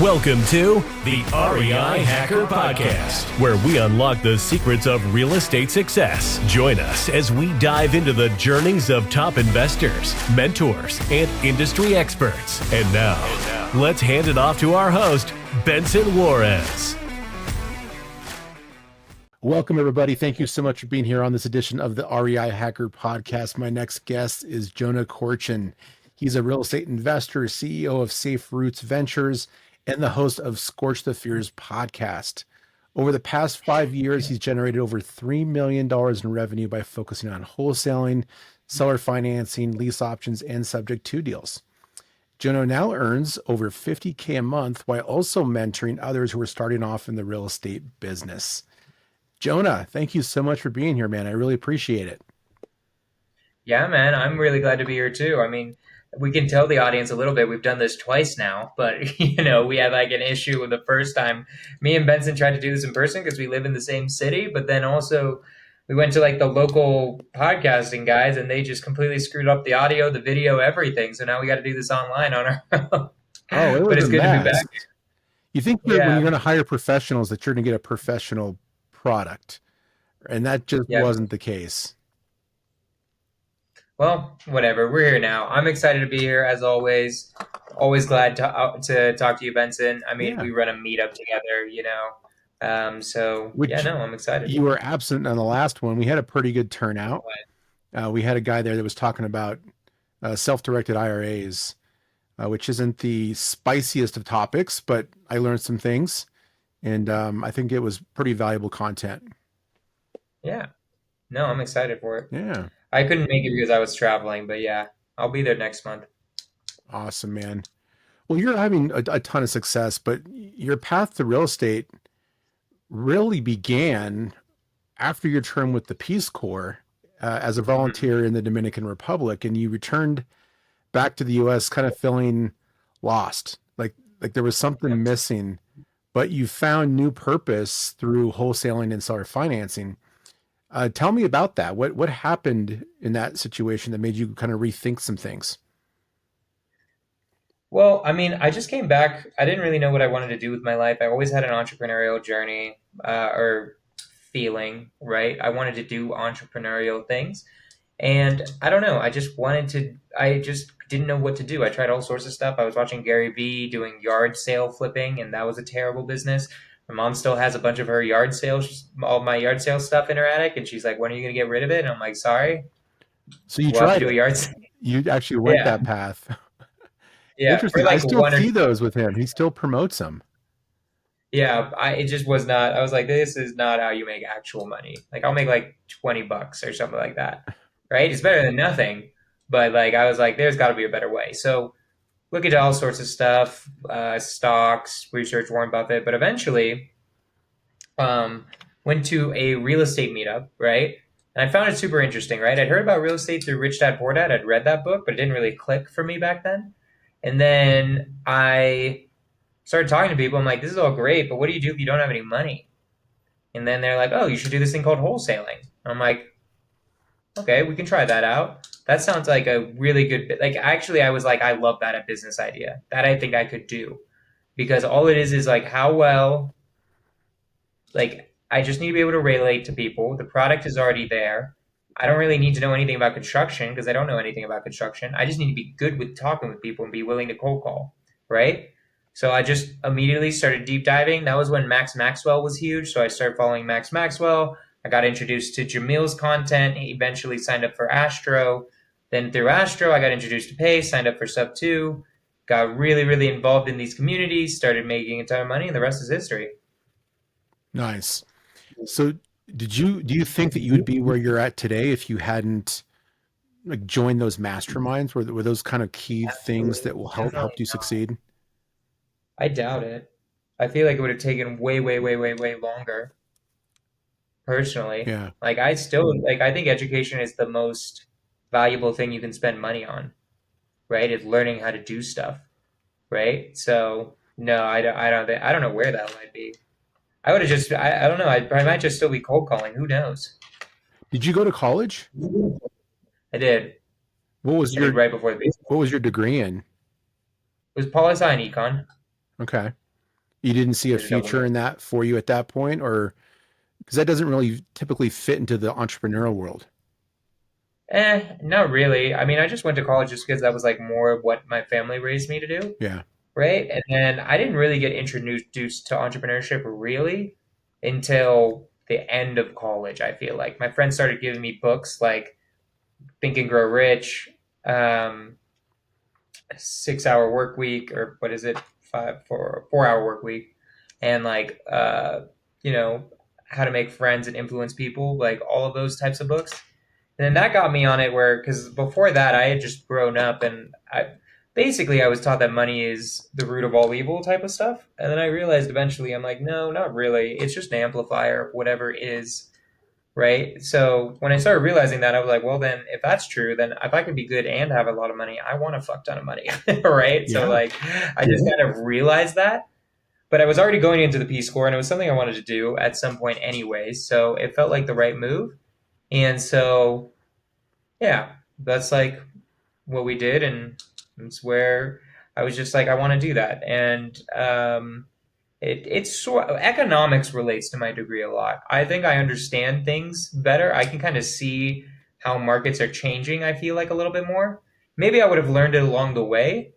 Welcome to the REI Hacker Podcast, where we unlock the secrets of real estate success. Join us as we dive into the journeys of top investors, mentors, and industry experts. And now, let's hand it off to our host, Benson Juarez. Welcome, everybody. Thank you so much for being here on this edition of the REI Hacker Podcast. My next guest is Jonah Korchin. He's a real estate investor, CEO of Safe Roots Ventures, and the host of Scorch the Fears podcast. Over the past 5 years, he's generated over $3 million in revenue by focusing on wholesaling, seller financing, lease options, and subject to deals. Jonah now earns over $50K a month while also mentoring others who are starting off in the real estate business. Jonah, thank you so much for being here, man. I really appreciate it. Yeah, man, I'm really glad to be here too. I mean, we can tell the audience a little bit. We've done this twice now, but we had like an issue with the first time. Me and Benson tried to do this in person because we live in the same city, but then also we went to like the local podcasting guys and they just completely screwed up the audio, the video, everything. So now we got to do this online on our own. Oh, it was but it's a good mess. to be back. You think that when you're going to hire professionals that you're going to get a professional product, and that just wasn't the case. Well, whatever. We're here now. I'm excited to be here as always. Always glad to talk to you, Benson. I mean, we run a meetup together, I'm excited. You were absent on the last one. We had a pretty good turnout. We had a guy there that was talking about self-directed IRAs, which isn't the spiciest of topics, but I learned some things, and I think it was pretty valuable content. Yeah. No, I'm excited for it. Yeah. I couldn't make it because I was traveling, but yeah, I'll be there next month. Awesome, man. Well, you're having a ton of success, but your path to real estate really began after your term with the Peace Corps as a volunteer in the Dominican Republic, and you returned back to the U.S. kind of feeling lost, like there was something missing, but you found new purpose through wholesaling and seller financing. Tell me about that. What happened in that situation that made you kind of rethink some things? Well, I mean, I just came back. I didn't really know what I wanted to do with my life. I always had an entrepreneurial journey or feeling, right? I wanted to do entrepreneurial things. And I don't know. I just didn't know what to do. I tried all sorts of stuff. I was watching Gary Vee doing yard sale flipping, and that was a terrible business. My mom still has a bunch of her all my yard sale stuff in her attic, and she's like, "When are you going to get rid of it?" And I'm like, "Sorry." So you tried to do a yard sale. You actually went that path. Yeah, interesting. I still see those with him. He still promotes them. Yeah, it just was not. I was like, this is not how you make actual money. Like, I'll make like $20 or something like that, right? It's better than nothing. But like, I was like, there's got to be a better way. So look into all sorts of stuff, stocks, research Warren Buffett, but eventually went to a real estate meetup, right? And I found it super interesting, right? I'd heard about real estate through Rich Dad Poor Dad. I'd read that book, but it didn't really click for me back then. And then I started talking to people. I'm like, this is all great, but what do you do if you don't have any money? And then they're like, oh, you should do this thing called wholesaling. I'm like, okay, we can try that out. That sounds like a really good, like, actually, I was like, I love that a business idea. That I think I could do. Because all it is like how well, like, I just need to be able to relate to people. The product is already there. I don't really need to know anything about construction because I don't know anything about construction. I just need to be good with talking with people and be willing to cold call, right? So I just immediately started deep diving. That was when Max Maxwell was huge. So I started following Max Maxwell. I got introduced to Jamil's content. He eventually signed up for Astro. Then through Astro, I got introduced to Pace, signed up for Sub 2, got really, really involved in these communities, started making a ton of money, and the rest is history. Nice. So do you think that you would be where you're at today if you hadn't like joined those masterminds? Were those kind of key things that will help you succeed? I doubt it. I feel like it would have taken way, way, way, way, way longer. Personally. Yeah. Like I think education is the most valuable thing you can spend money on, right? It's learning how to do stuff, right? So no, I don't know where that might be. I would have just, I don't know. I might just still be cold calling. Who knows? Did you go to college? I did. What was right before the basic. What was your degree in? It was poli-sci and econ. Okay. You didn't see a There's a double. future in that for you at that point, or because that doesn't really typically fit into the entrepreneurial world. Not really. I mean, I just went to college just because that was like more of what my family raised me to do, Yeah. right? And then I didn't really get introduced to entrepreneurship really until the end of college, I feel like. My friends started giving me books like Think and Grow Rich, um, 6 hour work week, or what is it, 4 hour work week, and like you know, how to make friends and influence people, like all of those types of books. And then that got me on it where, because before that, I had just grown up and I was taught that money is the root of all evil type of stuff. And then I realized eventually, I'm like, no, not really. It's just an amplifier of whatever is, right? So when I started realizing that, I was like, well, then if that's true, then if I could be good and have a lot of money, I want a fuck ton of money, right? So Yeah. like, I just kind of realized that. But I was already going into the Peace Corps and it was something I wanted to do at some point anyway. So it felt like the right move. And so yeah, that's like what we did, and it's where I was just like, I want to do that, and it's sort economics relates to my degree a lot. I think I understand things better. I can kind of see how markets are changing. I feel like a little bit more. Maybe I would have learned it along the way,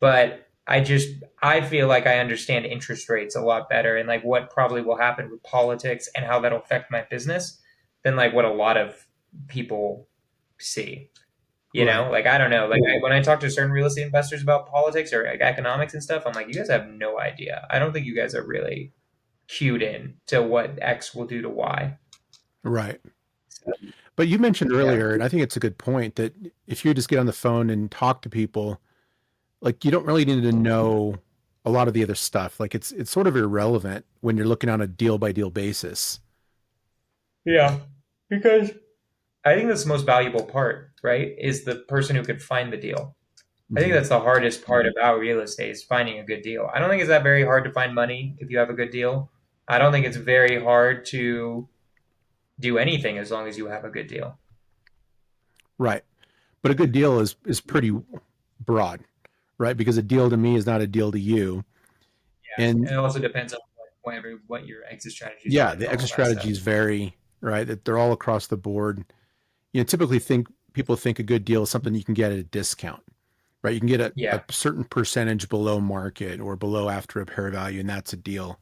but I feel like I understand interest rates a lot better and like what probably will happen with politics and how that'll affect my business than like what a lot of people see. Right. Like I don't know. Like when I talk to certain real estate investors about politics or like economics and stuff, I'm like, you guys have no idea. I don't think you guys are really cued in to what X will do to Y. Right. So, But you mentioned yeah, earlier, and I think it's a good point, that if you just get on the phone and talk to people, like you don't really need to know a lot of the other stuff. Like it's sort of irrelevant when you're looking on a deal by deal basis. yeah, because I think that's the most valuable part, right? Is the person who could find the deal. I think Mhm. that's the hardest part about real estate is finding a good deal. I don't think it's that very hard to find money if you have a good deal. I don't think it's very hard to do anything as long as you have a good deal. Right. But a good deal is pretty broad, right? Because a deal to me is not a deal to you. Yeah, and And it also depends on what your exit strategies are yeah, and the exit all that stuff. strategies vary, right? That they're all across the board. Typically people think a good deal is something you can get at a discount, right? You can get a Yeah, certain percentage below market or below after repair value, and that's a deal.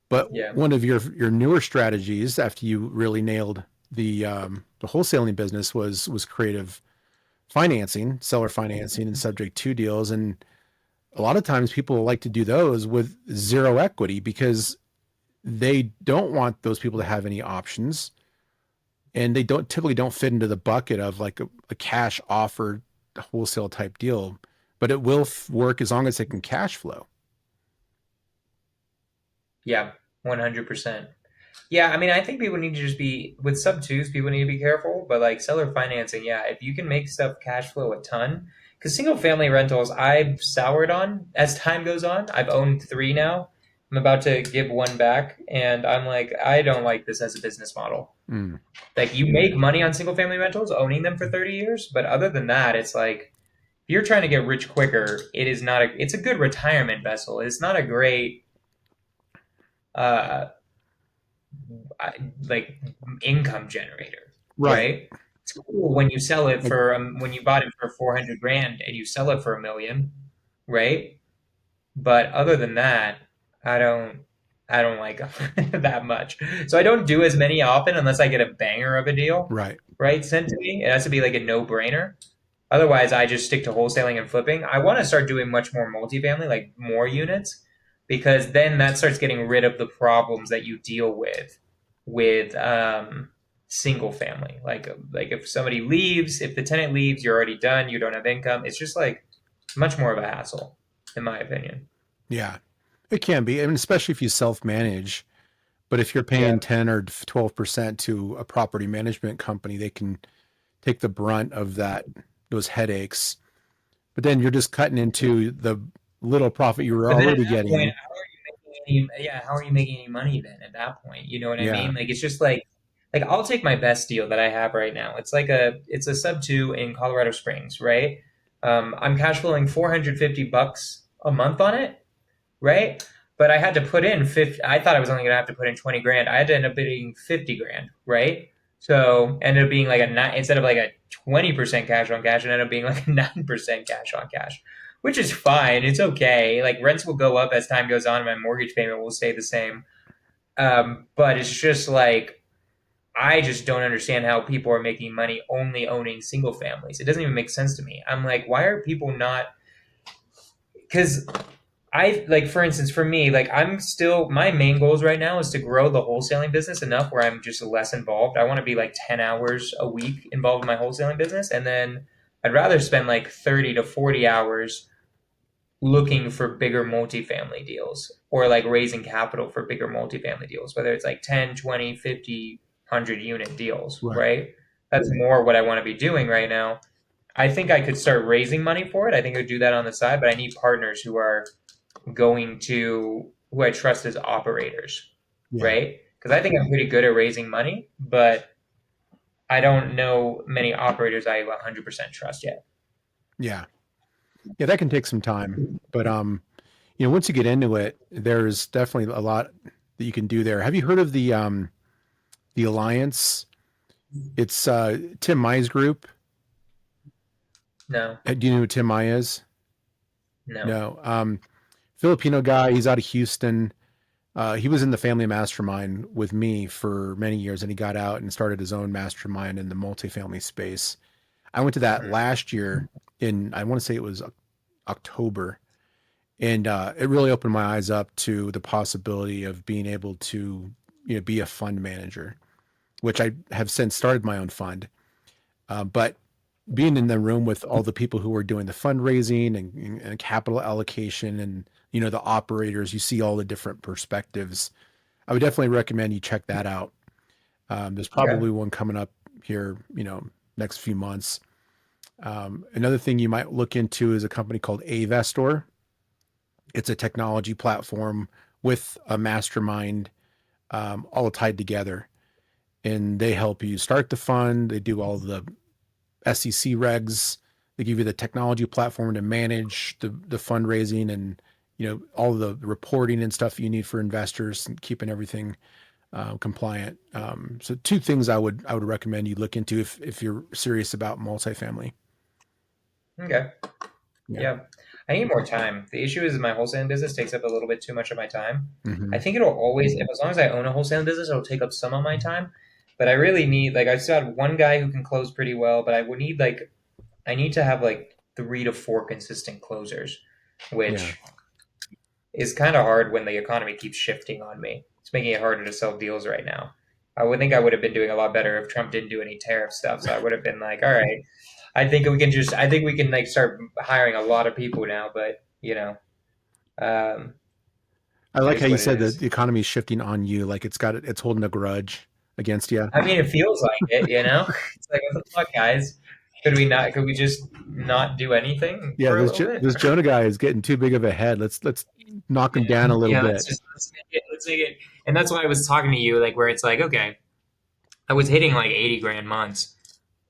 But yeah, one of your newer strategies after you really nailed the wholesaling business was creative financing, seller financing, and subject to deals. And a lot of times people like to do those with zero equity because they don't want those people to have any options, and they don't typically don't fit into the bucket of like a cash offer wholesale type deal. But it will work as long as it can cash flow. yeah, 100%. Yeah, I mean, I think people need to just be with sub twos. People need to be careful, but like seller financing, yeah, if you can make stuff cash flow a ton, because single family rentals, I've soured on as time goes on. I've owned three now. I'm about to give one back, and I'm like, I don't like this as a business model. Mm, Like, you make money on single family rentals owning them for 30 years, but other than that, it's like if you're trying to get rich quicker, it is not a. It's a good retirement vessel. It's not a great uh, like income generator, right. right? It's cool when you sell it for when you bought it for 400 grand and you sell it for 1 million, right? But other than that, I don't I don't like them that much. So I don't do as many often unless I get a banger of a deal, Right. right? Sent to me. It has to be like a no brainer. Otherwise, I just stick to wholesaling and flipping. I want to start doing much more multifamily, like more units, because then that starts getting rid of the problems that you deal with single family. Like if somebody leaves, if the tenant leaves, you're already done. You don't have income. It's just like much more of a hassle, in my opinion. Yeah. It can be. I mean, especially if you self manage. But if you're paying Yeah, 10 or 12% to a property management company, they can take the brunt of those headaches. But then you're just cutting into the little profit you were but then at already that point, getting. how are you making any? Yeah, how are you making any money then? At that point, you know what I Yeah. mean? Like it's just like I'll take my best deal that I have right now. It's a sub two in Colorado Springs, right? I'm cash flowing $450 a month on it, right? but I had to put in 50. I thought I was only going to have to put in 20 grand. I had to end up putting 50 grand, right? So ended up being like instead of like a 20% cash on cash, it ended up being like a 9% cash on cash, which is fine. It's okay. Like rents will go up as time goes on. And my mortgage payment will stay the same. But it's just like, I just don't understand how people are making money only owning single families. It doesn't even make sense to me. I'm like, why are people not? Because I like, for instance, for me, like I'm still, my main goals right now is to grow the wholesaling business enough where I'm just less involved. I want to be like 10 hours a week involved in my wholesaling business. And then I'd rather spend like 30 to 40 hours looking for bigger multifamily deals or like raising capital for bigger multifamily deals, whether it's like 10, 20, 50, 100 unit deals, right? That's more what I want to be doing right now. I think I could start raising money for it. I think I would do that on the side, but I need partners who I trust as operators, right? Because I think I'm pretty good at raising money, but I don't know many operators I 100% trust yet. Yeah, that can take some time, but once you get into it, there's definitely a lot that you can do there. Have you heard of the Alliance? It's Tim Mai's group. No. Do you know who Tim Mai is? No. Filipino guy. He's out of Houston. He was in the family mastermind with me for many years, and he got out and started his own mastermind in the multifamily space. I went to that last year I want to say it was October. And it really opened my eyes up to the possibility of being able to, be a fund manager, which I have since started my own fund. But being in the room with all the people who are doing the fundraising and capital allocation and, the operators, you see all the different perspectives. I would definitely recommend you check that out. There's probably one coming up here, next few months. Another thing you might look into is a company called Avestor. It's a technology platform with a mastermind, all tied together, and they help you start the fund. They do all the SEC regs. They give you the technology platform to manage the fundraising and, all the reporting and stuff you need for investors and keeping everything compliant. So two things I would recommend you look into if you're serious about multifamily. Okay. Yeah. I need more time. The issue is my wholesaling business takes up a little bit too much of my time. Mm-hmm. I think it'll always, as long as I own a wholesaling business, it'll take up some of my time. But I really need, like, I've still got one guy who can close pretty well, but I need to have like 3 to 4 consistent closers, which is kind of hard when the economy keeps shifting on me. It's making it harder to sell deals right now. I would think I would have been doing a lot better if Trump didn't do any tariff stuff. So I would have been like, all right, I think we can like start hiring a lot of people now, but I like how you said that the economy is shifting on you. Like it's holding a grudge against you. I mean, it feels like it, It's like, what the fuck, guys? Could we just not do anything? Yeah, for a little bit? this Jonah guy is getting too big of a head. Let's knock him down a little bit. Let's make it. And that's why I was talking to you, like, where it's like, okay, I was hitting like 80 grand months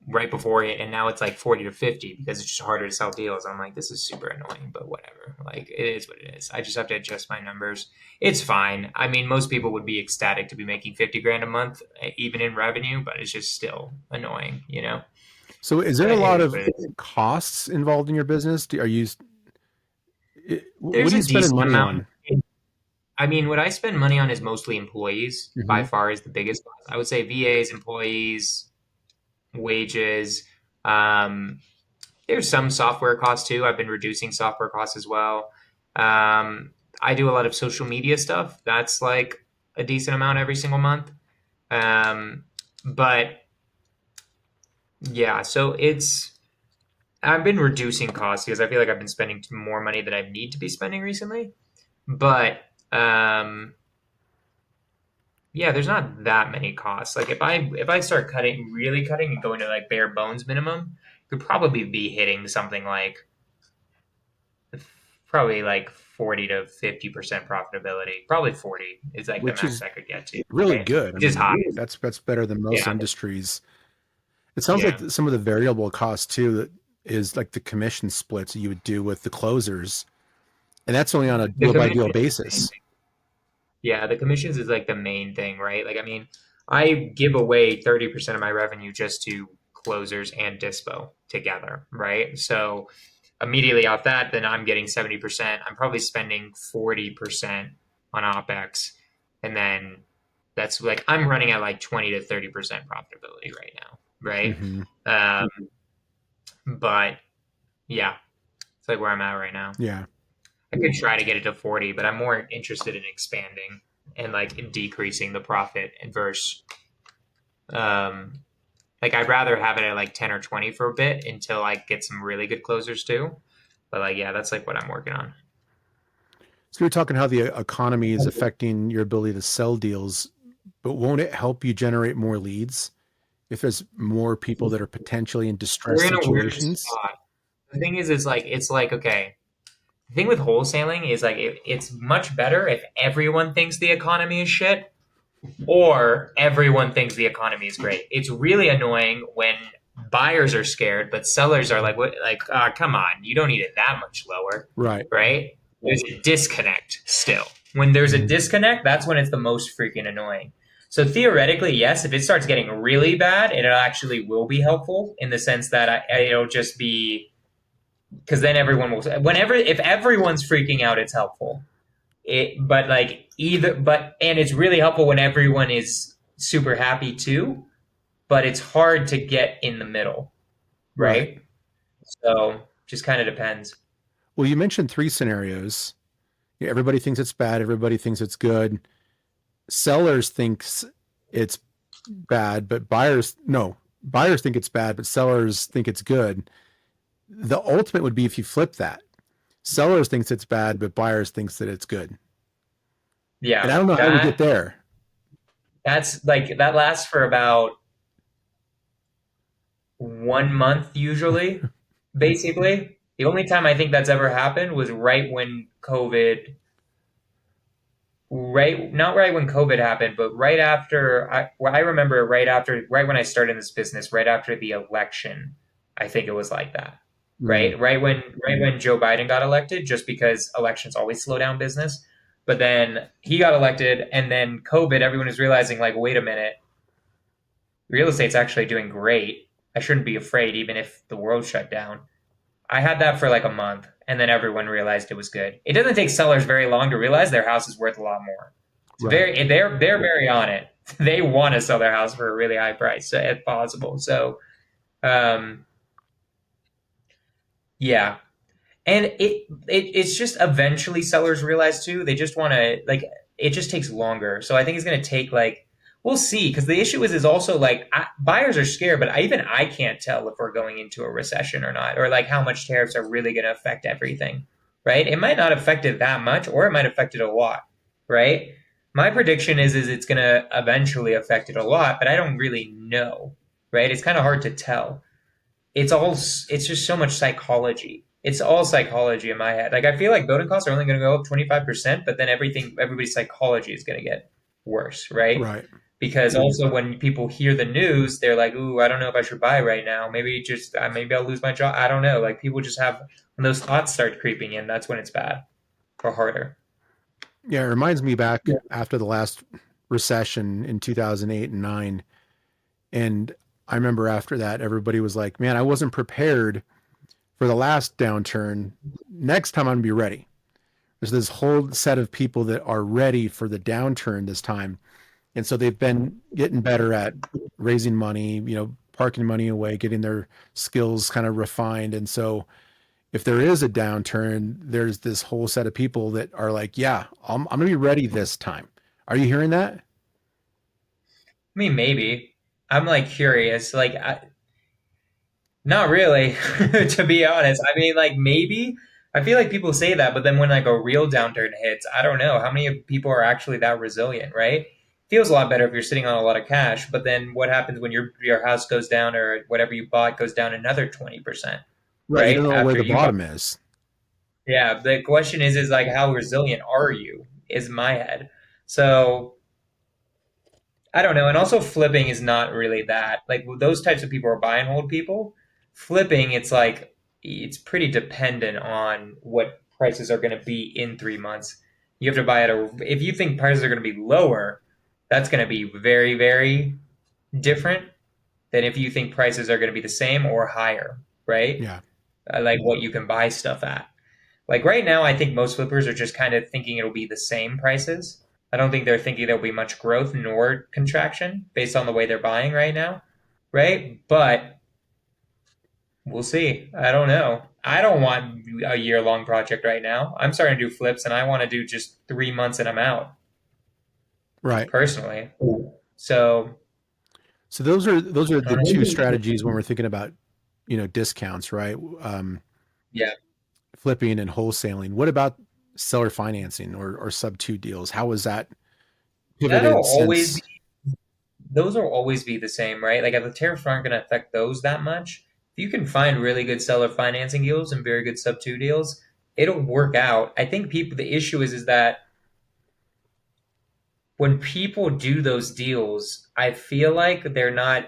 right before it, and now it's like 40 to 50 because it's just harder to sell deals. I'm like, this is super annoying, but whatever. Like, it is what it is. I just have to adjust my numbers. It's fine. I mean, most people would be ecstatic to be making 50 grand a month, even in revenue, but it's just still annoying, So is there a lot of costs involved in your business? What are you spending money on? I mean, what I spend money on is mostly employees. By far is the biggest cost. I would say VAs, employees, wages. There's some software costs too. I've been reducing software costs as well. I do a lot of social media stuff. That's like a decent amount every single month. But yeah, so I've been reducing costs because I feel like I've been spending more money than I need to be spending recently. But yeah, there's not that many costs. Like if I start really cutting and going to like bare bones minimum, could probably be hitting something like probably like 40 to 50% profitability. Probably 40 is like the max I could get to. Really good. Which is high. That's better than most industries. It sounds like some of the variable costs too, that is like the commission splits you would do with the closers. And that's only on a deal by deal basis. Yeah, the commissions is like the main thing, right? Like, I mean, I give away 30% of my revenue just to closers and dispo together, right? So immediately off that, then I'm getting 70%. I'm probably spending 40% on OpEx. And then that's like, I'm running at like 20 to 30% profitability right now, right? Mm-hmm. But yeah, it's like where I'm at right now. Yeah. I could try to get it to 40, but I'm more interested in expanding and like in decreasing the profit versus um like I'd rather have it at like 10 or 20 for a bit until I get some really good closers too. But like yeah, that's like what I'm working on. So you're talking how the economy is affecting your ability to sell deals, but won't it help you generate more leads if there's more people that are potentially in distressed We're in a weird situations? spot. The thing is it's like okay, the thing with wholesaling is like it's much better if everyone thinks the economy is shit or everyone thinks the economy is great. It's really annoying when buyers are scared, but sellers are like, "What? Like, come on, you don't need it that much lower, Right. right?" There's a disconnect still. When there's a disconnect, that's when it's the most freaking annoying. So theoretically, yes, if it starts getting really bad, it actually will be helpful in the sense that it'll just be because then everyone will. Whenever if everyone's freaking out, it's helpful. But like and it's really helpful when everyone is super happy too, but it's hard to get in the middle, Right. right? So just kind of depends. Well, you mentioned three scenarios. Yeah, everybody thinks it's bad. Everybody thinks it's good. Sellers thinks it's bad, but buyers think it's bad, but sellers think it's good. The ultimate would be if you flip that. Sellers thinks it's bad, but buyers thinks that it's good. And I Yeah, don't know how we get there. that's like that lasts for about 1 month usually, basically. The only time I think that's ever happened was right when COVID, right, not right when COVID happened, but right after, I remember right when I started this business, right after the election, I think it was like that. Mm. Right when Joe Biden got elected, just because elections always slow down business. But then he got elected, and then COVID, everyone is realizing, like, wait a minute, real estate's actually doing great. I shouldn't be afraid, even if the world shut down. I had that for like a month, and then everyone realized it was good. It doesn't take sellers very long to realize their house is worth a lot more. It's Right. they're very on it. They want to sell their house for a really high price if possible. So, um, yeah, and it's just eventually sellers realize too. They just want to like it just takes longer. So I think it's going to take like we'll see because the issue is also like buyers are scared, but even I can't tell if we're going into a recession or not, or like how much tariffs are really going to affect everything. Right? It might not affect it that much, or it might affect it a lot. Right? My prediction is it's going to eventually affect it a lot, but I don't really know. Right? It's kind of hard to tell. It's just so much psychology. It's all psychology in my head. Like I feel like building costs are only going to go up 25%, but then everybody's psychology is going to get worse, right? Right. Because also when people hear the news, they're like, "Ooh, I don't know if I should buy right now. Maybe I'll lose my job. I don't know." Like people just have when those thoughts start creeping in, that's when it's bad or harder. Yeah, it reminds me back after the last recession in 2008 and 9. And I remember after that, everybody was like, man, I wasn't prepared for the last downturn. Next time I'm going to be ready. There's this whole set of people that are ready for the downturn this time. And so they've been getting better at raising money, parking money away, getting their skills kind of refined. And so if there is a downturn, there's this whole set of people that are like, yeah, I'm going to be ready this time. Are you hearing that? I mean, maybe. I'm like curious. Not really, to be honest. I mean, like maybe I feel like people say that, but then when like a real downturn hits, I don't know how many people are actually that resilient, right? Feels a lot better if you're sitting on a lot of cash, but then what happens when your house goes down or whatever you bought goes down another 20%, Right. You don't right? know where After the you bought. bottom is. Yeah, the question is like how resilient are you? Is my head. So I don't know. And also flipping is not really that. Like those types of people are buy and hold people. Flipping, it's like it's pretty dependent on what prices are going to be in 3 months. You have to buy if you think prices are going to be lower, that's going to be very, very different than if you think prices are going to be the same or higher, right? Yeah. Like what you can buy stuff at. Like right now, I think most flippers are just kind of thinking it'll be the same prices. I don't think they're thinking there'll be much growth nor contraction based on the way they're buying right now, right? But we'll see. I don't know. I don't want a year long project right now. I'm starting to do flips and I want to do just 3 months and I'm out Right. personally. So So those are I the don't two know. strategies when we're thinking about, discounts, right? Yeah, Flipping and wholesaling. What about seller financing or sub two deals? How has that that'll pivoted always since? be those will always be the same, right? Like the tariffs aren't going to affect those that much. If you can find really good seller financing deals and very good sub two deals, it'll work out. I think the issue is that when people do those deals, I feel like they're not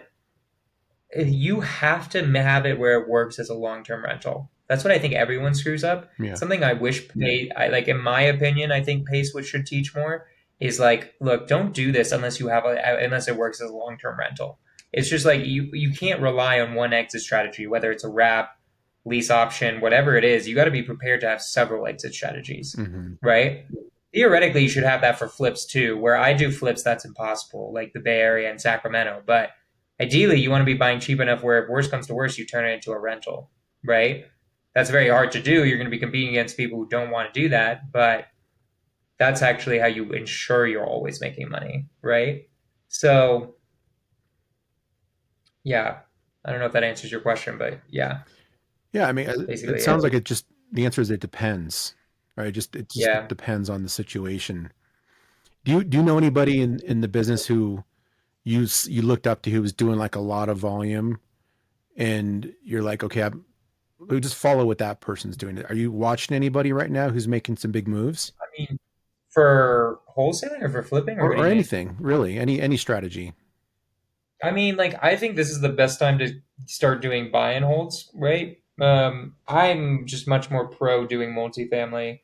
you have to have it where it works as a long-term rental. That's what I think everyone screws up. Yeah. Something I wish I like in my opinion, I think Pace should teach more is like, look, don't do this unless unless it works as a long-term rental. It's just like you can't rely on one exit strategy, whether it's a wrap, lease option, whatever it is. You got to be prepared to have several exit strategies, Hmm. right? Theoretically, you should have that for flips too. Where I do flips, that's impossible, like the Bay Area and Sacramento. But ideally, you want to be buying cheap enough where if worst comes to worst, you turn it into a rental, right? That's very hard to do. You're going to be competing against people who don't want to do that, but that's actually how you ensure you're always making money, right? So, yeah, I don't know if that answers your question, but yeah, Yeah. I mean, that's it basically it. sounds like the answer is it depends, right? It just Yeah. depends on the situation. Do you know anybody in the business who you looked up to who was doing like a lot of volume and you're like, okay, we just follow what that person's doing. Are you watching anybody right now who's making some big moves I mean, for wholesaling or for flipping, or what do or you mean? anything really? Any strategy? I mean, like, I think this is the best time to start doing buy and holds, right? I'm just much more pro doing multifamily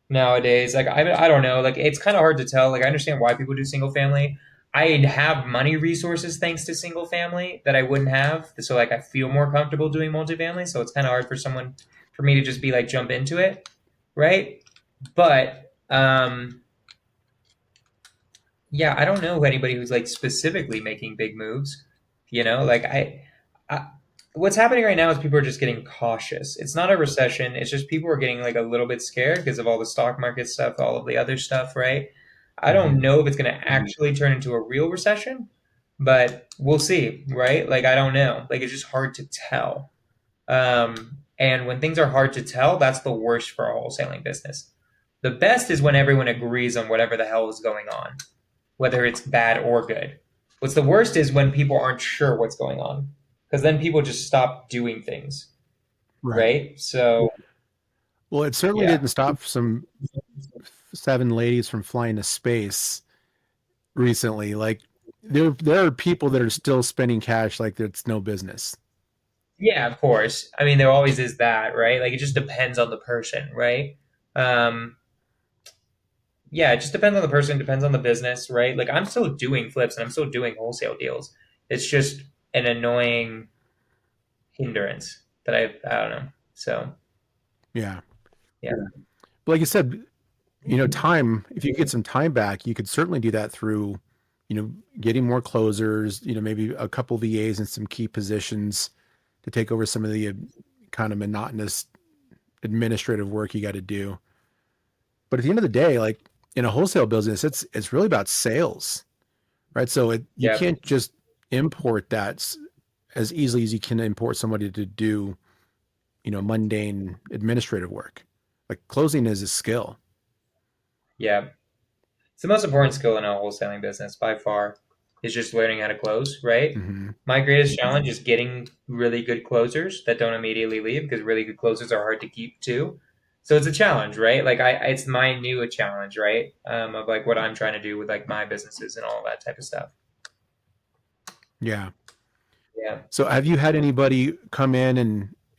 nowadays. Like, I don't know. Like, it's kind of hard to tell. Like, I understand why people do single family. I have money resources thanks to single family that I wouldn't have. So, like, I feel more comfortable doing multifamily. So, it's kind of hard for me to just be like, jump into it, right? But, yeah, I don't know anybody who's like specifically making big moves. Like I what's happening right now is people are just getting cautious. It's not a recession. It's just people are getting like a little bit scared because of all the stock market stuff, all of the other stuff, right? I don't Hmm. know if it's going to actually turn into a real recession, but we'll see, right? Like I don't know. Like it's just hard to tell. And when things are hard to tell, that's the worst for a wholesaling business. The best is when everyone agrees on whatever the hell is going on, whether it's bad or good. What's the worst is when people aren't sure what's going on, because then people just stop doing things, Right. right? So, Well, it certainly yeah, didn't stop some seven ladies from flying to space recently. Like there are people that are still spending cash like it's no business. yeah, of course. I mean, there always is that, right? Like, it just depends on the person, right? Um, yeah, it just depends on the person, depends on the business, right? Like, I'm still doing flips and I'm still doing wholesale deals. It's just an annoying hindrance that I don't know. So, Yeah. yeah, But like you said, time, if you get some time back, you could certainly do that through, getting more closers, maybe a couple VAs in some key positions to take over some of the kind of monotonous administrative work you got to do. But at the end of the day, like in a wholesale business, it's really about sales, right? So you yeah, can't just import that as easily as you can import somebody to do, mundane administrative work. Like closing is a skill. yeah. It's the most important skill in a wholesaling business by far is just learning how to close, right? Hmm. My greatest challenge is getting really good closers that don't immediately leave because really good closers are hard to keep too. So it's a challenge, right? Like it's my new challenge, right? Of like what I'm trying to do with like my businesses and all that type of stuff. Yeah. Yeah. So have you had anybody come in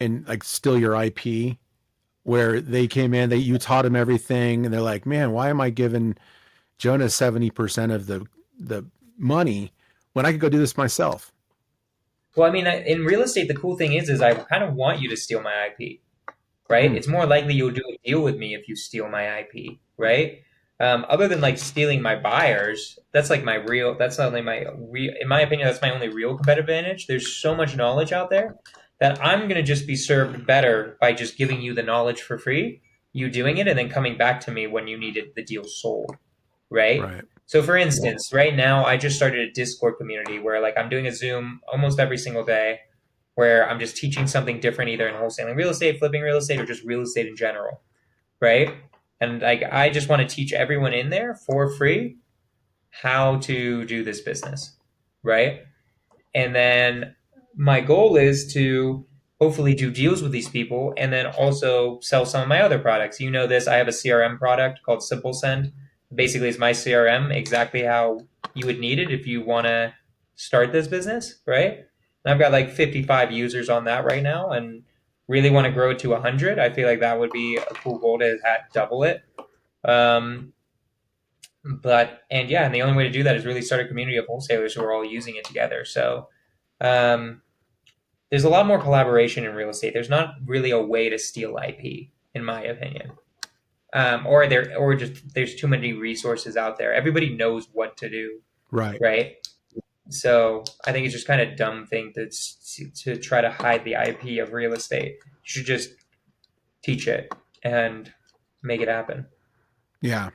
and like steal your IP where they came in, you taught them everything, and they're like, man, why am I giving Jonah 70% of the money when I could go do this myself? Well, I mean, in real estate, the cool thing is I kind of want you to steal my IP, right? It's more likely you'll do a deal with me if you steal my IP, right? Other than like stealing my buyers, that's like that's not only my real, in my opinion, that's my only real competitive advantage. There's so much knowledge out there that I'm going to just be served better by just giving you the knowledge for free, you doing it, and then coming back to me when you needed the deal sold, right? Right. So for instance, right now I just started a Discord community where like I'm doing a Zoom almost every single day where I'm just teaching something different either in wholesaling real estate, flipping real estate, or just real estate in general, right? And like I just want to teach everyone in there for free how to do this business, right? And then my goal is to hopefully do deals with these people and then also sell some of my other products. You know this, I have a CRM product called Simple Send. Basically, it's my CRM, exactly how you would need it if you want to start this business, right? And I've got like 55 users on that right now and really want to grow it to 100. I feel like that would be a cool goal to double it. And the only way to do that is really start a community of wholesalers who are all using it together. So there's a lot more collaboration in real estate. There's not really a way to steal IP, in my opinion. There's too many resources out there. Everybody knows what to do. Right. So I think it's just kind of a dumb thing to try to hide the IP of real estate. You should just teach it and make it happen. Yeah.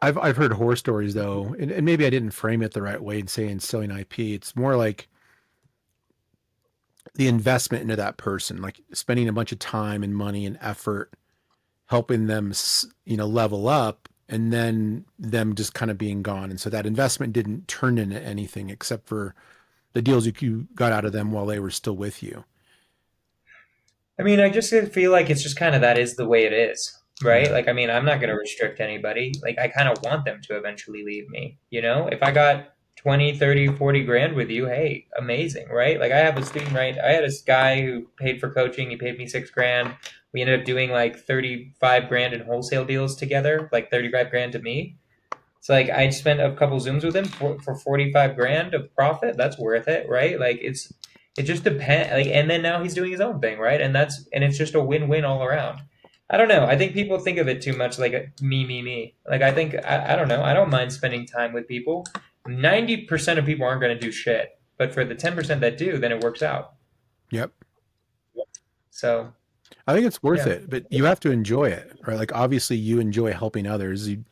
I've heard horror stories though, and maybe I didn't frame it the right way in saying selling IP. It's more like the investment into that person, like spending a bunch of time and money and effort helping them, level up, and then them just kind of being gone. And so that investment didn't turn into anything except for the deals you got out of them while they were still with you. I mean, I just feel like it's just kind of that is the way it is, right? Yeah. Like, I mean, I'm not going to restrict anybody. Like, I kind of want them to eventually leave me, If I got 20, 30, 40 grand with you, hey, amazing, right? Like, I have a student, right? I had this guy who paid for coaching. He paid me 6 grand. We ended up doing like 35 grand in wholesale deals together, like 35 grand to me. So like I spent a couple Zooms with him for 45 grand of profit. That's worth it, right? Like it just depends. Like, and then now he's doing his own thing, right? And it's just a win-win all around. I don't know. I think people think of it too much like me. Like I think I don't know. I don't mind spending time with people. 90% of people aren't going to do shit, but for the 10% that do, then it works out. Yep. So I think it's worth it, but you have to enjoy it, right? Like obviously you enjoy helping others. You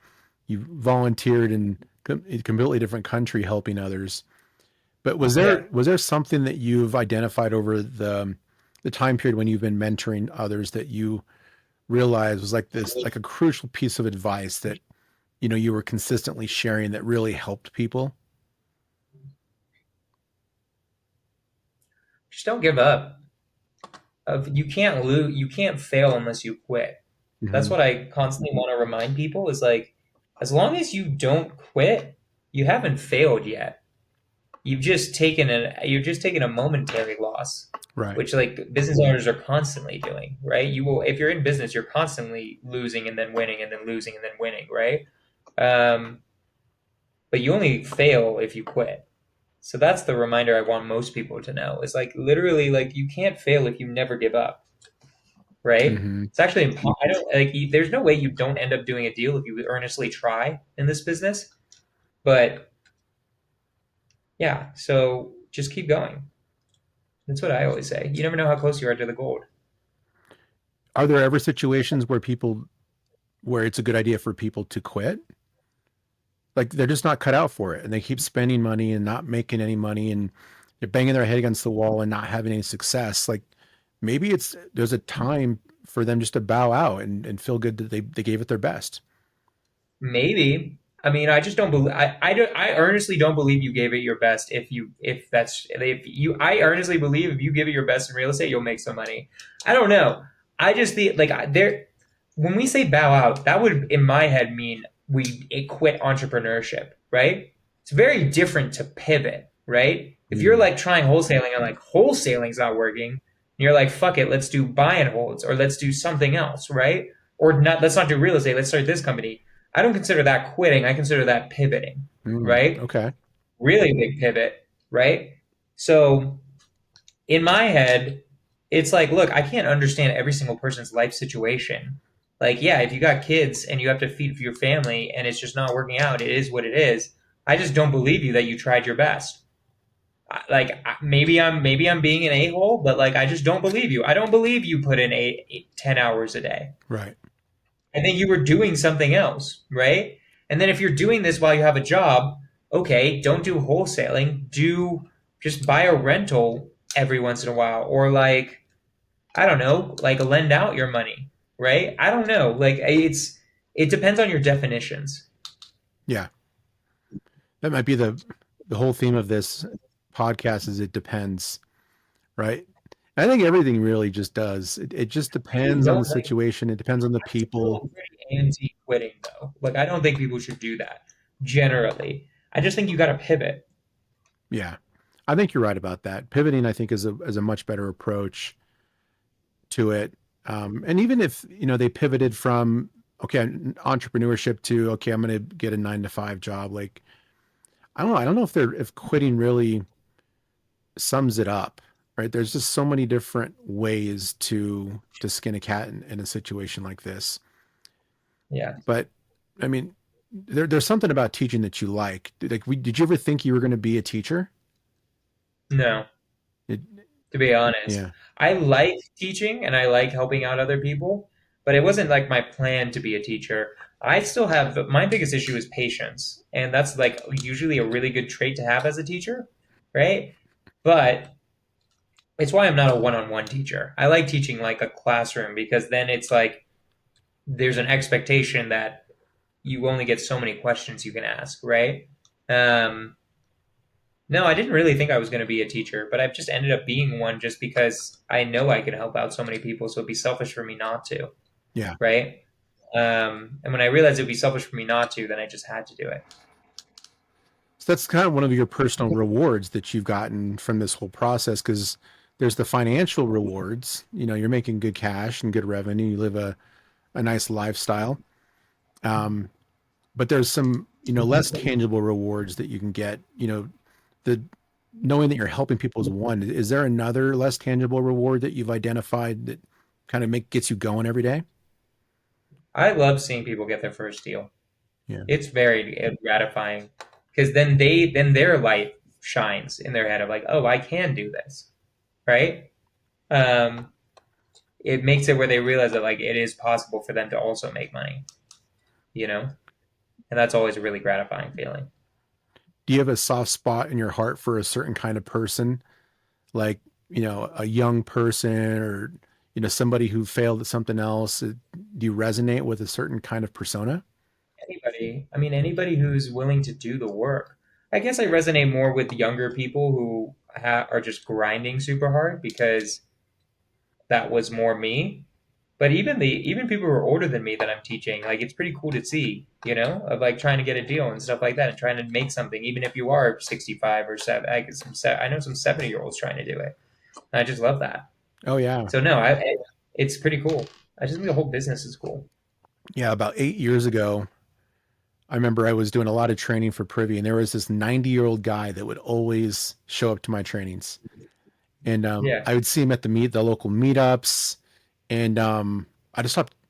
volunteered in a completely different country helping others. But was there something that you've identified over the time period when you've been mentoring others that you realized was like a crucial piece of advice that, you were consistently sharing that really helped people? Just don't give up. You can't lose. You can't fail unless you quit. Mm-hmm. That's what I constantly want to remind people is like, as long as you don't quit, you haven't failed yet. You're just taking a momentary loss, right? Which like business owners are constantly doing, right? If you're in business, you're constantly losing and then winning and then losing and then winning, right? But you only fail if you quit. So that's the reminder I want most people to know. Is like literally like you can't fail if you never give up. Right? Mm-hmm. It's actually there's no way you don't end up doing a deal if you earnestly try in this business. But yeah, so just keep going. That's what I always say. You never know how close you are to the gold. Are there ever situations where it's a good idea for people to quit? Like they're just not cut out for it and they keep spending money and not making any money and they're banging their head against the wall and not having any success. Like maybe there's a time for them just to bow out and feel good that they gave it their best. Maybe. I mean, I just don't believe. I earnestly don't believe you gave it your best. I earnestly believe if you give it your best in real estate, you'll make some money. I don't know. I just think when we say bow out, that would in my head mean we quit entrepreneurship, right? It's very different to pivot, right? If you're like trying wholesaling and like wholesaling's not working, you're like, fuck it, let's do buy and holds, or let's do something else, right? Or not, let's not do real estate, let's start this company. I don't consider that quitting. I consider that pivoting, right? Okay. Really big pivot, right? So in my head, it's like, look, I can't understand every single person's life situation. Like, yeah, if you got kids and you have to feed for your family and it's just not working out, it is what it is. I just don't believe you that you tried your best. Like maybe I'm being an a-hole, but like I just don't believe you. I don't believe you put in 10 hours a day. Right. I think you were doing something else, right? And then if you're doing this while you have a job, okay, don't do wholesaling. Do just buy a rental every once in a while, or like I don't know, like lend out your money, right? I don't know. Like it depends on your definitions. Yeah. That might be the whole theme of this podcast is it depends, right? I think everything really just does. It just depends on the situation. It depends on the people. I'm pretty anti quitting though. Like I don't think people should do that generally. I just think you got to pivot. Yeah. I think you're right about that. Pivoting, I think, is a much better approach to it. And even if, they pivoted from, okay, entrepreneurship to, okay, I'm going to get a 9-to-5 job. Like, I don't know. I don't know if quitting really sums it up, right? There's just so many different ways to skin a cat in a situation like this. Yeah. But I mean, there's something about teaching that you like. Like, did you ever think you were going to be a teacher? No. To be honest, Yeah. I like teaching and I like helping out other people, but it wasn't like my plan to be a teacher. I still have my biggest issue is patience, and that's like usually a really good trait to have as a teacher, right? But it's why I'm not a one-on-one teacher. I like teaching like a classroom because then it's like there's an expectation that you only get so many questions you can ask, right? No, I didn't really think I was going to be a teacher, but I've just ended up being one just because I know I can help out so many people. So it'd be selfish for me not to. Yeah. Right. And when I realized it'd be selfish for me not to, then I just had to do it. So that's kind of one of your personal rewards that you've gotten from this whole process, because there's the financial rewards. You're making good cash and good revenue. You live a nice lifestyle. But there's some, less tangible rewards that you can get. The knowing that you're helping people is one. Is there another less tangible reward that you've identified that kind of gets you going every day? I love seeing people get their first deal. Yeah. It's very gratifying because then their light shines in their head of like, oh, I can do this, right? It makes it where they realize that like it is possible for them to also make money, and that's always a really gratifying feeling. Do you have a soft spot in your heart for a certain kind of person, like, a young person or, somebody who failed at something else? Do you resonate with a certain kind of persona? Anybody who's willing to do the work. I guess I resonate more with younger people who are just grinding super hard because that was more me. But even people who are older than me that I'm teaching, like it's pretty cool to see, of like trying to get a deal and stuff like that, and trying to make something, even if you are 65 or 7. I know some 70-year-olds trying to do it. And I just love that. Oh yeah. So no, it's pretty cool. I just think the whole business is cool. Yeah, about 8 years ago, I remember I was doing a lot of training for Privy, and there was this 90-year-old guy that would always show up to my trainings, and I would see him at the local meetups. And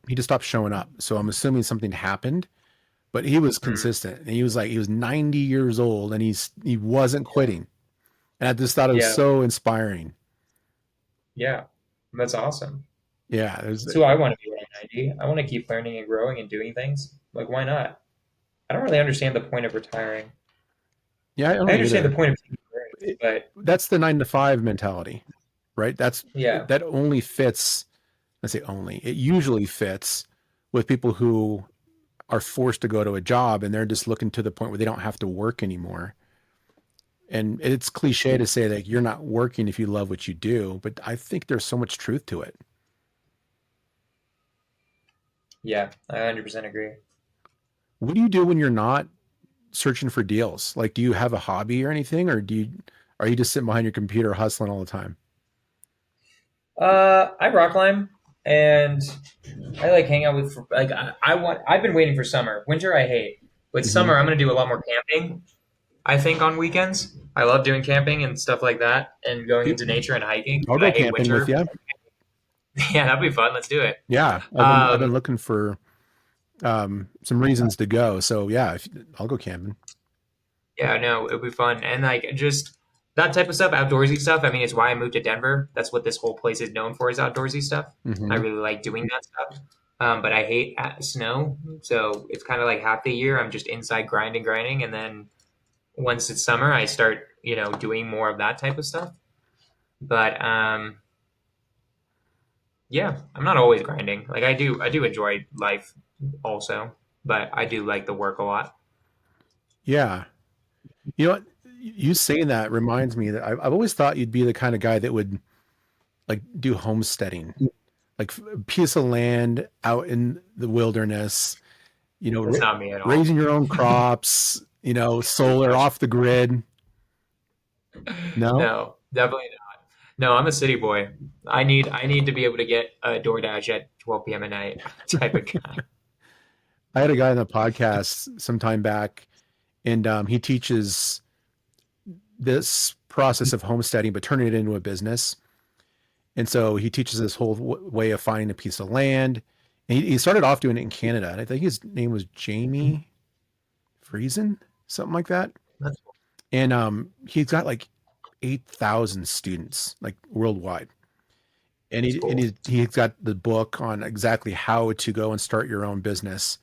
he just stopped showing up. So I'm assuming something happened, but he was consistent. And he was 90 years old and he wasn't quitting. And I just thought it was so inspiring. Yeah. That's awesome. Yeah. That's who I want to be when I'm 90. I want to keep learning and growing and doing things. Like, why not? I don't really understand the point of retiring. Yeah. I understand the point of retiring, but that's the 9-to-5 mentality, right? That only fits. I say only, it usually fits with people who are forced to go to a job and they're just looking to the point where they don't have to work anymore. And it's cliche to say that you're not working if you love what you do, but I think there's so much truth to it. Yeah, I 100% agree. What do you do when you're not searching for deals? Like, do you have a hobby or anything, or are you just sitting behind your computer hustling all the time? I rock climb, and I like hang out with like I've been waiting for summer. Winter I hate. With Hmm. summer, I'm gonna do a lot more camping. I think on weekends. I love doing camping and stuff like that, and going into nature and hiking. I'll But I go hate camping with winter. you. Yeah, that'd be fun. Let's do it. Yeah, I've been Um, looking for some reasons to go. So yeah, I'll go camping. yeah, no, it'd be fun, and like just that type of stuff, outdoorsy stuff. I mean, it's why I moved to Denver. That's what this whole place is known for, is outdoorsy stuff. I Hmm. really like doing that stuff. But I hate snow, so it's kind of like half the year I'm just inside grinding, and then once it's summer, I start, doing more of that type of stuff. But yeah, I'm not always grinding. Like I do enjoy life also, but I do like the work a lot. Yeah, you know what? You saying that reminds me that I've always thought you'd be the kind of guy that would like do homesteading, like a piece of land out in the wilderness, That's not me at all. raising your own crops, solar off the grid. No? No, definitely not. No, I'm a city boy. I need to be able to get a DoorDash at 12 p.m. at night type of guy. I had a guy on the podcast some time back, and he teaches this process of homesteading, but turning it into a business. And so he teaches this whole way of finding a piece of land. And he started off doing it in Canada. And I think his name was Jamie Friesen, something like that. That's And he's got like 8,000 students, like worldwide. And that's cool. he's got the book on exactly how to go and start your own business.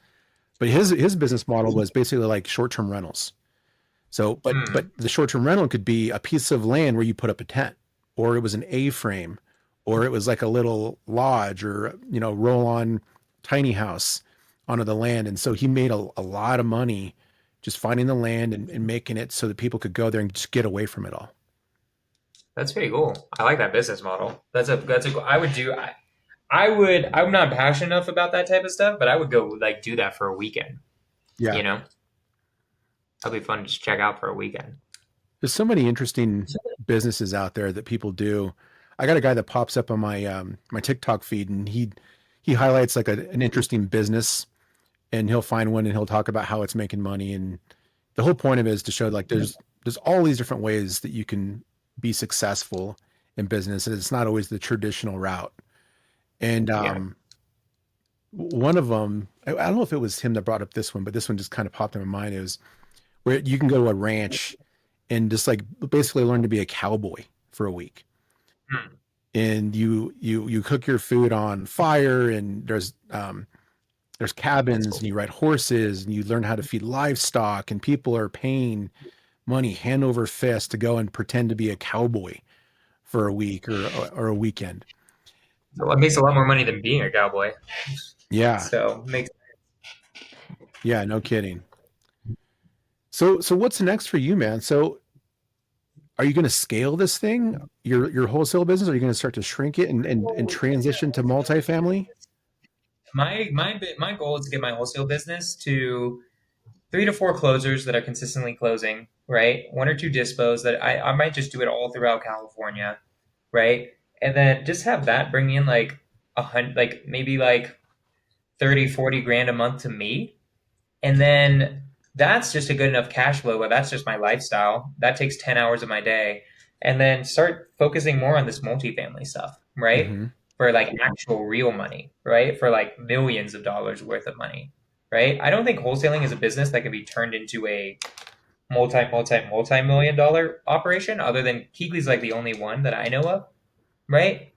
But his business model was basically like short-term rentals. So, but Hmm. the short-term rental could be a piece of land where you put up a tent, or it was an A-frame, or it was like a little lodge, or roll-on tiny house onto the land. And so he made a lot of money just finding the land and making it so that people could go there and just get away from it all. That's pretty cool. I like that business model. I would do. I would. I'm not passionate enough about that type of stuff, but I would go like do that for a weekend. Yeah. You know, that'd be fun to just check out for a weekend. There's so many interesting businesses out there that people do. I got a guy that pops up on my TikTok feed, and he highlights like an interesting business, and he'll find one and he'll talk about how it's making money. And the whole point of it is to show like there's all these different ways that you can be successful in business, and it's not always the traditional route. And Yeah. one of them, I don't know if it was him that brought up this one, but this one just kind of popped in my mind. It was where you can go to a ranch and just like basically learn to be a cowboy for a week. Hmm. And you cook your food on fire, and there's That's cabins, cool. and you ride horses, and you learn how to feed livestock, and people are paying money hand over fist to go and pretend to be a cowboy for a week or a weekend. So it makes a lot more money than being a cowboy. Yeah. So makes Yeah, no kidding. So what's next for you, man? So are you going to scale this thing, your wholesale business? Are you going to start to shrink it and transition to multifamily? my goal is to get my wholesale business to 3 to 4 closers that are consistently closing, right? 1 or 2 dispos that I might just do it all throughout California, right? And then just have that bring in like like maybe like 30, 40 grand a month to me. And then that's just a good enough cash flow. But that's just my lifestyle. That takes 10 hours of my day. And then start focusing more on this multifamily stuff, right? Hmm. For like actual real money, right? For like millions of dollars worth of money, right? I don't think wholesaling is a business that can be turned into a multi million dollar operation, other than Keekley's like the only one that I know of, right?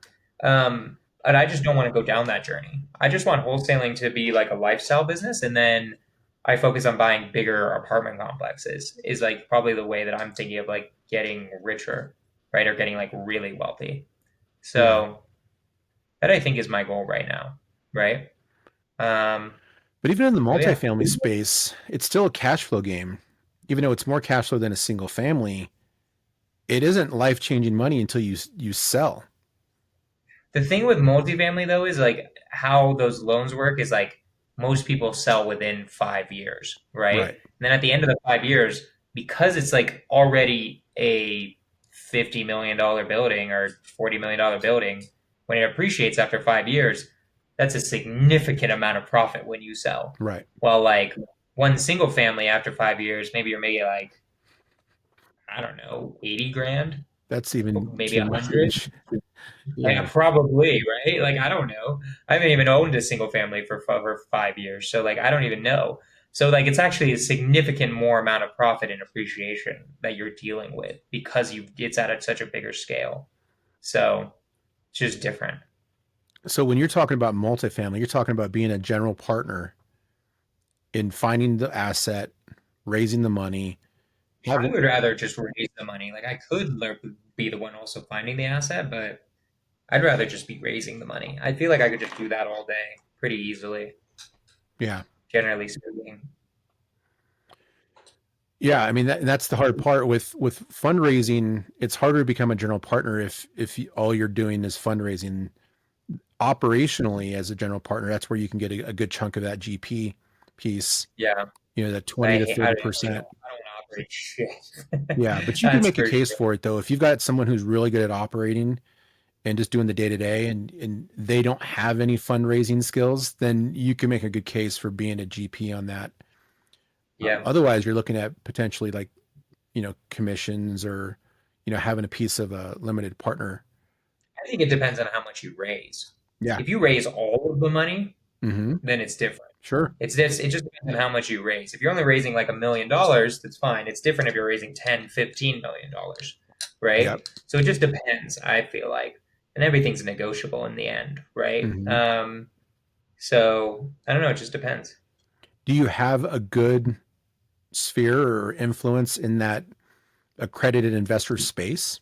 And I just don't want to go down that journey. I just want wholesaling to be like a lifestyle business, and then I focus on buying bigger apartment complexes. Is like probably the way that I'm thinking of like getting richer, right, or getting like really wealthy. Yeah. So that I think is my goal right now, right? Um, But even in the so yeah, multifamily space, it's still a cash flow game. Even though it's more cash flow than a single family, it isn't life-changing money until you sell. the thing with multifamily though is like how those loans work is like most people sell within 5 years, right? And Right. then at the end of the 5 years, because it's like already a $50 million building or $40 million building, when it appreciates after 5 years, that's a significant amount of profit when you sell. Right. Well, like one single family after 5 years, maybe you're making like, I don't know, 80 grand, That's even maybe too 100. much. Yeah, Yeah. probably, right? Like, I don't know. I haven't even owned a single family for 5 years. So, like, I don't even know. So, like, it's actually a significant more amount of profit and appreciation that you're dealing with because it's at such a bigger scale. So, it's just different. So when you're talking about multifamily, you're talking about being a general partner in finding the asset, raising the money. I would rather just raise the money. Like, I could be the one also finding the asset, but I'd rather just be raising the money. I feel like I could just do that all day pretty easily, Yeah. generally speaking. Yeah, I mean that's the hard part with fundraising. It's harder to become a general partner if all you're doing is fundraising. Operationally, as a general partner, that's where you can get a good chunk of that GP piece. Yeah. You know, that 20 to I 30%. don't want to operate shit. Yeah, but you can That's make a for case sure. for it though. If you've got someone who's really good at operating and just doing the day to day, and they don't have any fundraising skills, then you can make a good case for being a GP on that. Yeah. Otherwise, you're looking at potentially like, commissions or, having a piece of a limited partner. I think it depends on how much you raise. Yeah. If you raise all of the money, Mm-hmm. then it's different. Sure. It just depends on how much you raise. If you're only raising like $1 million, that's fine. It's different if you're raising 10, $15 million, right? Yep. So it just depends, I feel like. And everything's negotiable in the end, right? Mm-hmm. So I don't know, it just depends. Do you have a good sphere or influence in that accredited investor space?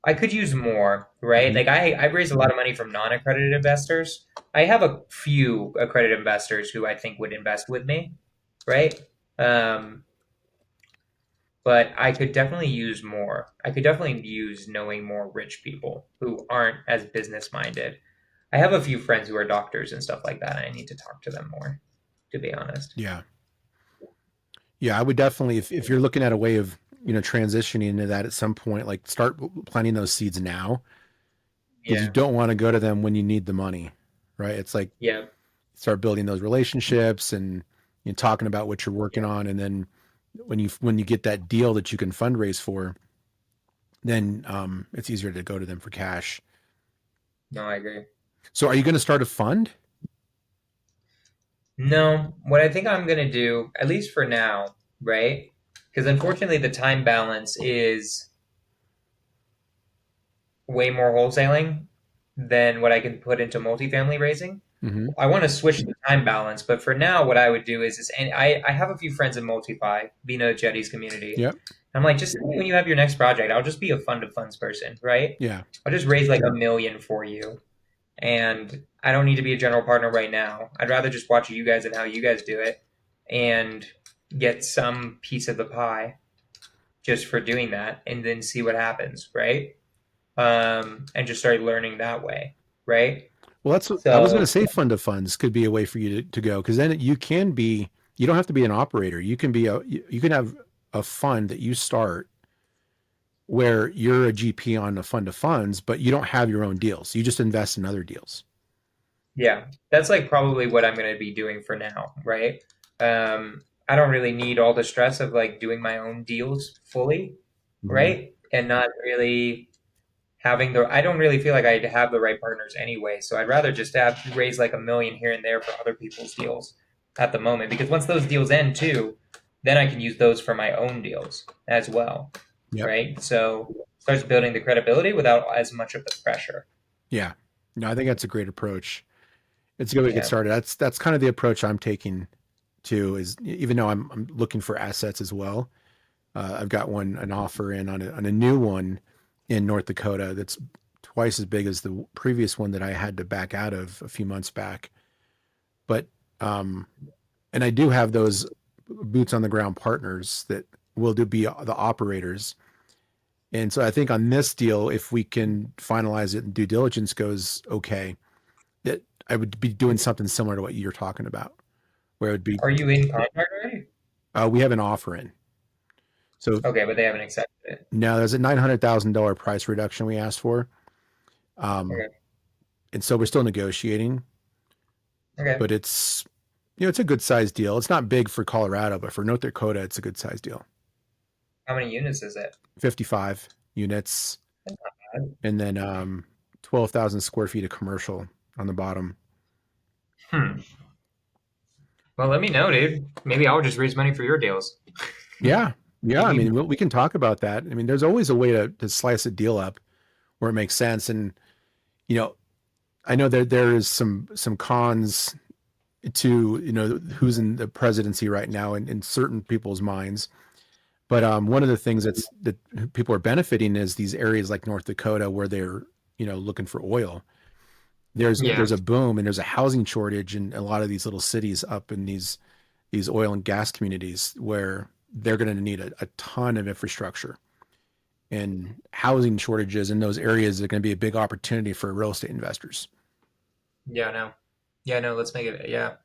I could use more, right? Mm-hmm. Like I've raised a lot of money from non-accredited investors. I have a few accredited investors who I think would invest with me, right? Um, but I could definitely use more. I could definitely use knowing more rich people who aren't as business minded. I have a few friends who are doctors and stuff like that, and I need to talk to them more, to be honest. Yeah. Yeah, I would definitely, if you're looking at a way of, transitioning into that at some point, like start planting those seeds now, because you Yeah, don't want to go to them when you need the money, right? It's like yeah, start building those relationships and talking about what you're working yeah. on. And then when you get that deal that you can fundraise for, then it's easier to go to them for cash. No, I agree. So are you going to start a fund? No, what I think I'm going to do, at least for now, right? Because unfortunately, the time balance is way more wholesaling than what I can put into multifamily raising. Mm-hmm. I want to switch the time balance, but for now, what I would do is and I have a few friends in Multify, Vino Jetty's community. Yep. I'm like, just when you have your next project, I'll just be a fund of funds person, right? Yeah. I'll just raise like $1 million for you. And I don't need to be a general partner right now. I'd rather just watch you guys and how you guys do it and get some piece of the pie just for doing that and then see what happens, right? And just start learning that way, right? Well, I was going to So, say fund of funds could be a way for you to go, because then you don't have to be an operator. You can have a fund that you start where you're a GP on a fund of funds, but you don't have your own deals. You just invest in other deals. yeah, that's like probably what I'm going to be doing for now, right? I don't really need all the stress of like doing my own deals fully, Mm-hmm. right? And not really I don't really feel like I have the right partners anyway. So I'd rather just raise like $1 million here and there for other people's deals at the moment. Because once those deals end too, then I can use those for my own deals as well. Yep. Right. So starts building the credibility without as much of the pressure. Yeah. No, I think that's a great approach. It's a good way to get Yeah. started. That's kind of the approach I'm taking too, is even though I'm looking for assets as well. I've got an offer in on a new one in North Dakota that's twice as big as the previous one that I had to back out of a few months back. But and I do have those boots on the ground partners that will be the operators. And so I think on this deal, if we can finalize it and due diligence goes okay, that I would be doing something similar to what you're talking about, where it would be, Are you in contract already? we have an offer in. So Okay, but they haven't accepted it. now there's a $900,000 price reduction we asked for. Um, Okay. and so we're still negotiating, Okay. but it's, it's a good size deal. It's not big for Colorado, but for North Dakota, it's a good size deal. How many units is it? 55 units, That's not bad. and then 12,000 square feet of commercial on the bottom. Hmm. Well, let me know, dude. Maybe I'll just raise money for your deals. Yeah. Yeah. You I need mean, we can talk about that. I mean, there's always a way to slice a deal up where it makes sense. And, you know, I know that there is some cons to, who's in the presidency right now in certain people's minds. But one of the things that people are benefiting is these areas like North Dakota where they're, looking for oil. Yeah. There's a boom and there's a housing shortage in a lot of these little cities up in these oil and gas communities where they're going to need a ton of infrastructure, and housing shortages in those areas are going to be a big opportunity for real estate investors. Yeah, no. Yeah, no, let's make it. Yeah.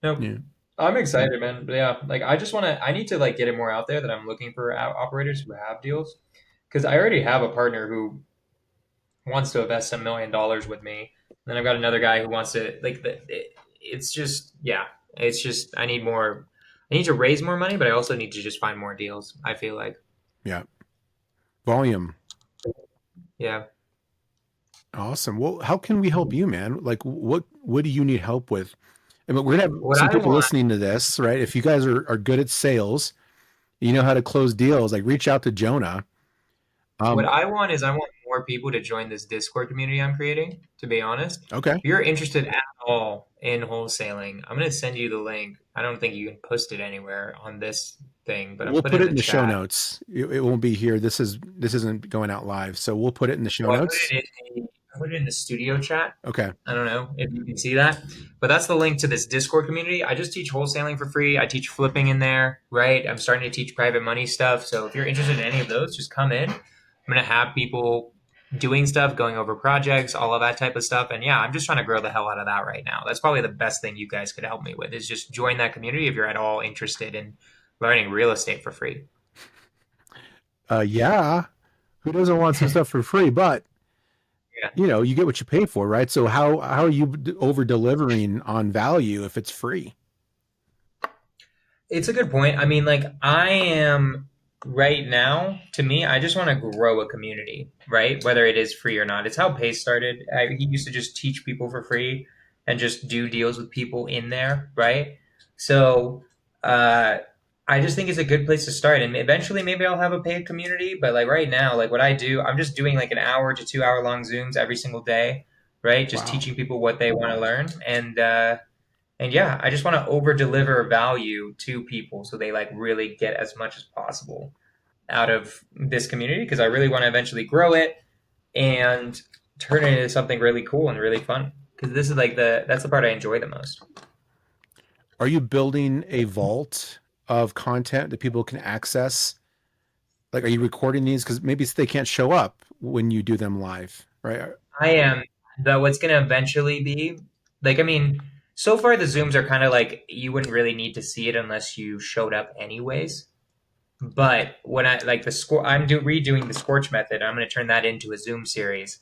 No, Yeah. I'm excited, man. But yeah, like I need to like get it more out there that I'm looking for operators who have deals. Because I already have a partner who wants to invest $1 million with me. Then I've got another guy who wants to it's just, yeah, it's just, I need more, I need to raise more money, but I also need to just find more deals. I feel like, Yeah. Volume. yeah. Awesome. Well, how can we help you, man? Like what do you need help with? I mean, we're gonna have What some I people want, listening to this, right? If you guys are good at sales, you know how to close deals, like reach out to Jonah. what Um, I want is I want more people to join this Discord community I'm creating, to be honest. okay. If you're interested at all in wholesaling, I'm going to send you the link. I don't think you can post it anywhere on this thing, but I'll We'll put it put in it the in the show chat. notes. It won't be here. This isn't going out live. So we'll put it in the show Well, notes. I put it in the studio chat. Okay. I don't know if you can see that, but that's the link to this Discord community. I just teach wholesaling for free. I teach flipping in there, right? I'm starting to teach private money stuff. So if you're interested in any of those, just come in. I'm going to have people doing stuff, going over projects, all of that type of stuff. And yeah, I'm just trying to grow the hell out of that right now. That's probably the best thing you guys could help me with is just join that community if you're at all interested in learning real estate for free. Yeah. Who doesn't want some stuff for free? But Yeah. you get what you pay for, right? So how are you over delivering on value if it's free? It's a good point. I mean, like, I am right now, to me, I just want to grow a community, right? Whether it is free or not. It's how Pace started. He used to just teach people for free and just do deals with people in there, right? So, uh, I just think it's a good place to start. And eventually, maybe I'll have a paid community. But, like, right now, like, what I do, I'm just doing like an hour to 2 hour long Zooms every single day, right? Just Wow. teaching people what they want to learn. And yeah, I just want to over deliver value to people so they like really get as much as possible out of this community because I really want to eventually grow it and turn it into something really cool and really fun. Because this is like that's the part I enjoy the most. Are you building a vault of content that people can access? Like, are you recording these? Because maybe they can't show up when you do them live, right? I am though what's gonna eventually be like I mean, so far the Zooms are kind of like you wouldn't really need to see it unless you showed up anyways. But when I like the score, redoing the Scorch method. I'm going to turn that into a Zoom series.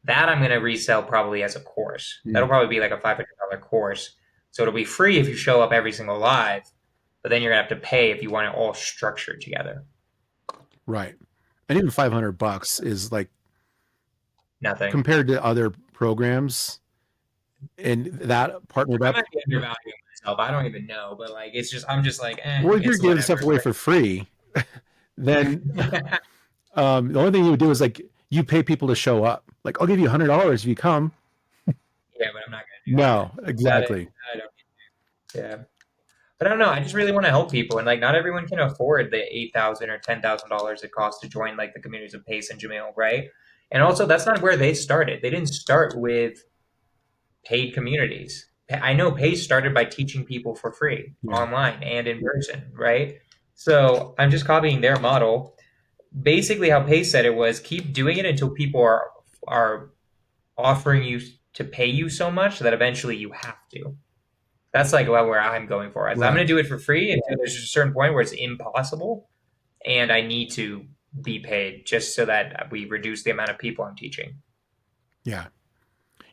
That I'm going to resell probably as a course. That'll Mm, probably be like a $500 course. So it'll be free if you show up every single live, but then you're going to have to pay if you want it all structured together. right. And even $500 is like Nothing. compared to other programs and that partnered I up. might be undervaluing myself. I don't even know, but like it's just I'm just like, Well, if you're it's giving stuff whatever. away for free, then Yeah, the only thing you would do is like you pay people to show up. Like, I'll give you $100 if you come. but I'm not going to do No, that. exactly. I don't. Yeah. But I don't know. I just really want to help people, and like not everyone can afford the $8,000 or $10,000 it costs to join like the communities of Pace and Jamil, right? And also, that's not where they started. They didn't start with paid communities. I know Pace started by teaching people for free Yeah. online and in person, right? So I'm just copying their model. Basically, how Pace said it was keep doing it until people are offering you to pay you so much that eventually you have to. That's like where I'm going for. I'm going Right. to do it for free until there's a certain point where it's impossible, and I need to be paid just so that we reduce the amount of people I'm teaching. Yeah.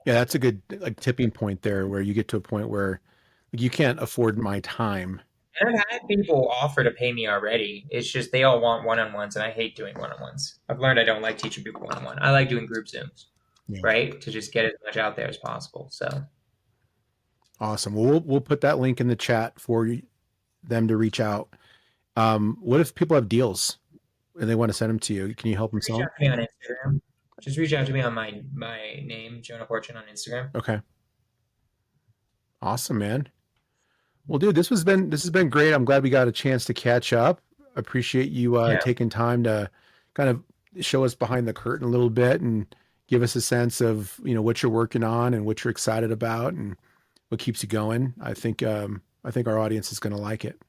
Yeah. That's a good like tipping point there where you get to a point where like, you can't afford my time. And I've had people offer to pay me already. It's just they all want one-on-ones, and I hate doing one-on-ones. I've learned I don't like teaching people one-on-one. I like doing group Zooms, Yeah. right? To just get as much out there as possible. So Awesome. Well, we'll put that link in the chat for them to reach out. What if people have deals and they want to send them to you? Can you help them reach sell them? out to me on Instagram. Just reach out to me on my name, Jonah Korchin, on Instagram. Okay. Awesome, man. Well, dude, this has been great. I'm glad we got a chance to catch up. Appreciate you Yeah. taking time to kind of show us behind the curtain a little bit and give us a sense of, what you're working on and what you're excited about and what keeps you going. I think our audience is going to like it.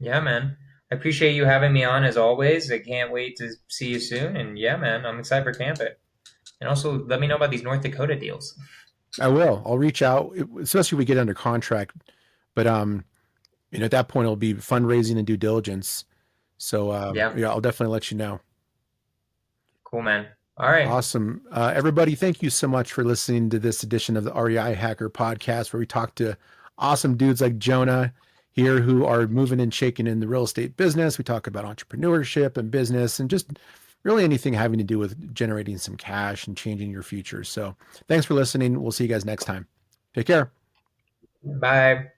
Yeah, man. I appreciate you having me on as always. I can't wait to see you soon. And yeah, man, I'm excited for Camp It. And also let me know about these North Dakota deals. I will. I'll reach out, especially if we get under contract. But at that point it'll be fundraising and due diligence. So Yeah. yeah, I'll definitely let you know. Cool, man. All right. Awesome. Everybody, thank you so much for listening to this edition of the REI Hacker Podcast, where we talk to awesome dudes like Jonah here who are moving and shaking in the real estate business. We talk about entrepreneurship and business and just really anything having to do with generating some cash and changing your future. So thanks for listening. We'll see you guys next time. Take care. Bye.